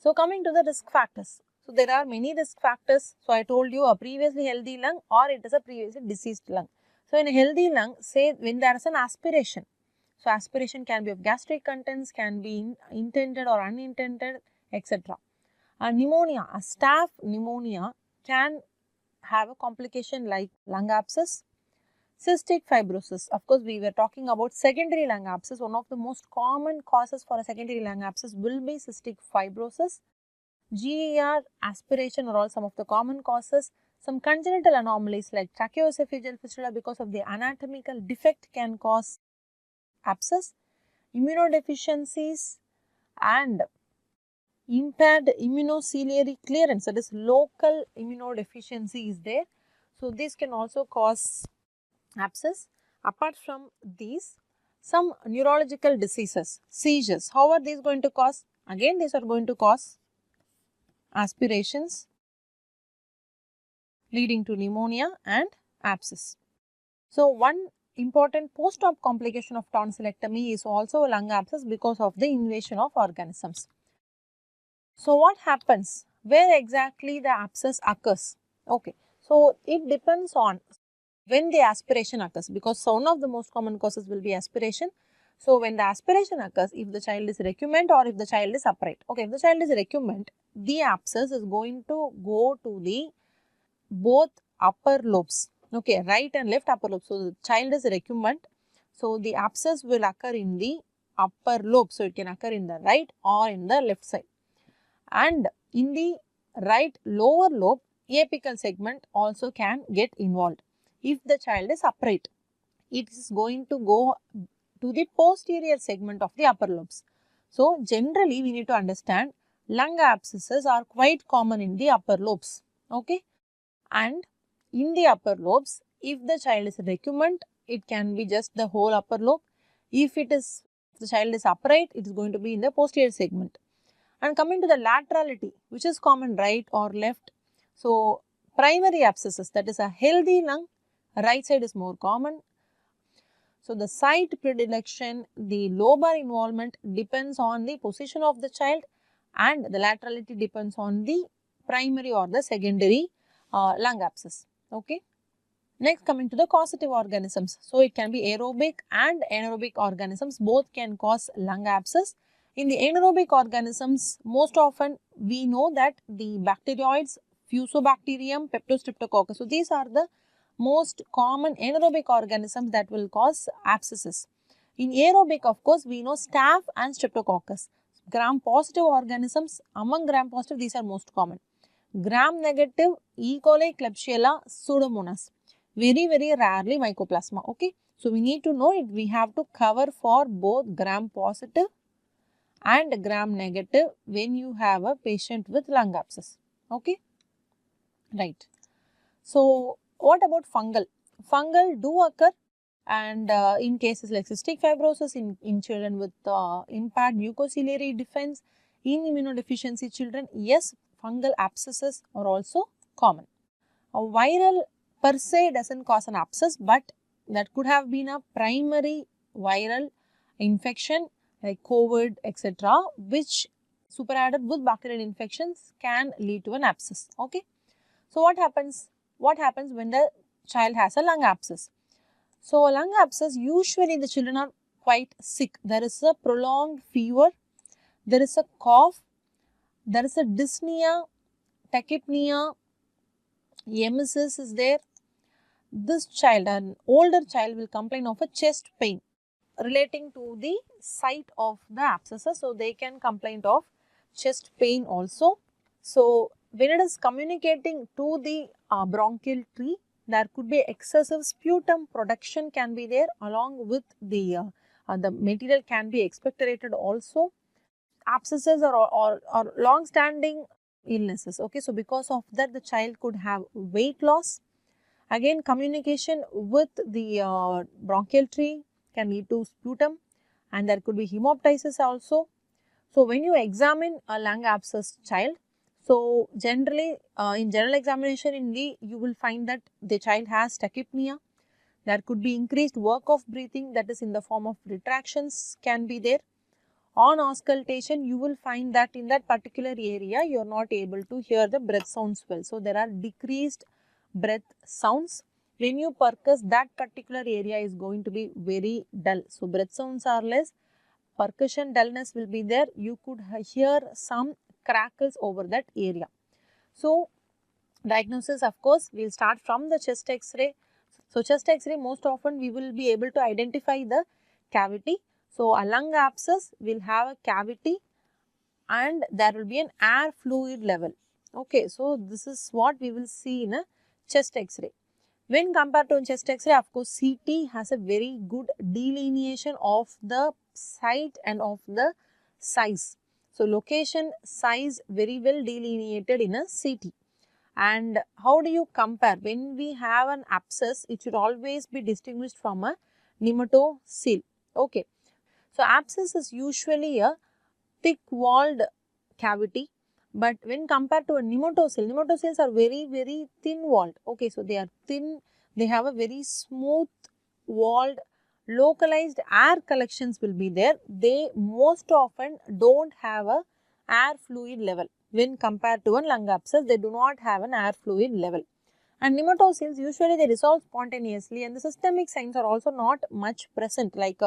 So coming to the risk factors. So there are many risk factors. So I told you a previously healthy lung or it is a previously diseased lung. So in a healthy lung, say when there is an aspiration. So aspiration can be of gastric contents, can be intended or unintended, etc. A pneumonia, a staph pneumonia can have a complication like lung abscess. Cystic fibrosis, of course we were talking about secondary lung abscess. One of the most common causes for a secondary lung abscess will be cystic fibrosis. GER, aspiration are all some of the common causes. Some congenital anomalies like tracheoesophageal fistula because of the anatomical defect can cause abscess. Immunodeficiencies and impaired immunociliary clearance, that is local immunodeficiency is there. So this can also cause abscess. Apart from these, some neurological diseases, seizures, how are these going to cause? Again, these are going to cause aspirations leading to pneumonia and abscess. So one important post-op complication of tonsillectomy is also a lung abscess because of the invasion of organisms. So what happens? Where exactly the abscess occurs? Okay, so it depends on when the aspiration occurs, because one of the most common causes will be aspiration. So when the aspiration occurs, if the child is recumbent or if the child is upright. Okay, if the child is recumbent, the abscess is going to go to the both upper lobes. Okay, right and left upper lobes. So the child is recumbent. So the abscess will occur in the upper lobe. So it can occur in the right or in the left side. And in the right lower lobe, apical segment also can get involved. If the child is upright, it is going to go to the posterior segment of the upper lobes. So generally we need to understand lung abscesses are quite common in the upper lobes. Okay, and in the upper lobes, if the child is recumbent, it can be just the whole upper lobe. If the child is upright, it is going to be in the posterior segment. And coming to the laterality, which is common right or left. So primary abscesses, that is a healthy lung, right side is more common. So the site predilection, the lobar involvement depends on the position of the child, and the laterality depends on the primary or the secondary lung abscess. Okay. Next, coming to the causative organisms. So it can be aerobic and anaerobic organisms, both can cause lung abscess. In the anaerobic organisms, most often we know that the bacteroids, Fusobacterium, Peptostreptococcus. So these are the most common anaerobic organisms that will cause abscesses. In aerobic, of course, we know staph and streptococcus. Gram-positive organisms, among gram-positive, these are most common. Gram-negative, E. coli, Klebsiella, Pseudomonas. Very rarely Mycoplasma. Okay. So we need to know it. We have to cover for both gram-positive and gram-negative when you have a patient with lung abscess. Okay. Right. So what about fungal? Fungal do occur, and in cases like cystic fibrosis in children with impaired mucociliary defense, in immunodeficiency children, yes, fungal abscesses are also common. A viral per se doesn't cause an abscess, but that could have been a primary viral infection like COVID, etc., which superadded with bacterial infections can lead to an abscess. Okay. So what happens? What happens when the child has a lung abscess? So a lung abscess, usually the children are quite sick. There is a prolonged fever, there is a cough, there is a dyspnea, tachypnea, emesis is there. This child, an older child, will complain of a chest pain relating to the site of the abscesses. So they can complain of chest pain also. So when it is communicating to the bronchial tree, there could be excessive sputum production can be there, along with the material can be expectorated also. Abscesses are long-standing illnesses. Okay, so because of that, the child could have weight loss. Again, communication with the bronchial tree can lead to sputum, and there could be hemoptysis also. So when you examine a lung abscess child, so generally in general examination you will find that the child has tachypnea. There could be increased work of breathing, that is in the form of retractions can be there. On auscultation, you will find that in that particular area, you are not able to hear the breath sounds well. So, there are decreased breath sounds. When you percuss, that particular area is going to be very dull. So, breath sounds are less, percussion dullness will be there. You could hear some crackles over that area. So, diagnosis, of course, we will start from the chest X-ray. So, chest X-ray, most often we will be able to identify the cavity. So, a lung abscess will have a cavity and there will be an air fluid level. Okay, so this is what we will see in a chest X-ray. When compared to chest X-ray, of course, CT has a very good delineation of the site and of the size. So, location, size very well delineated in a CT. And how do you compare? When we have an abscess, it should always be distinguished from a nematocele. Okay. So, abscess is usually a thick walled cavity, but when compared to a nematocele, nematoceles are very thin walled. Okay, so they are thin, they have a very smooth walled, localized air collections will be there. They most often don't have a air fluid level. When compared to a lung abscess, they do not have an air fluid level. And nematoceles, usually they resolve spontaneously and the systemic signs are also not much present, like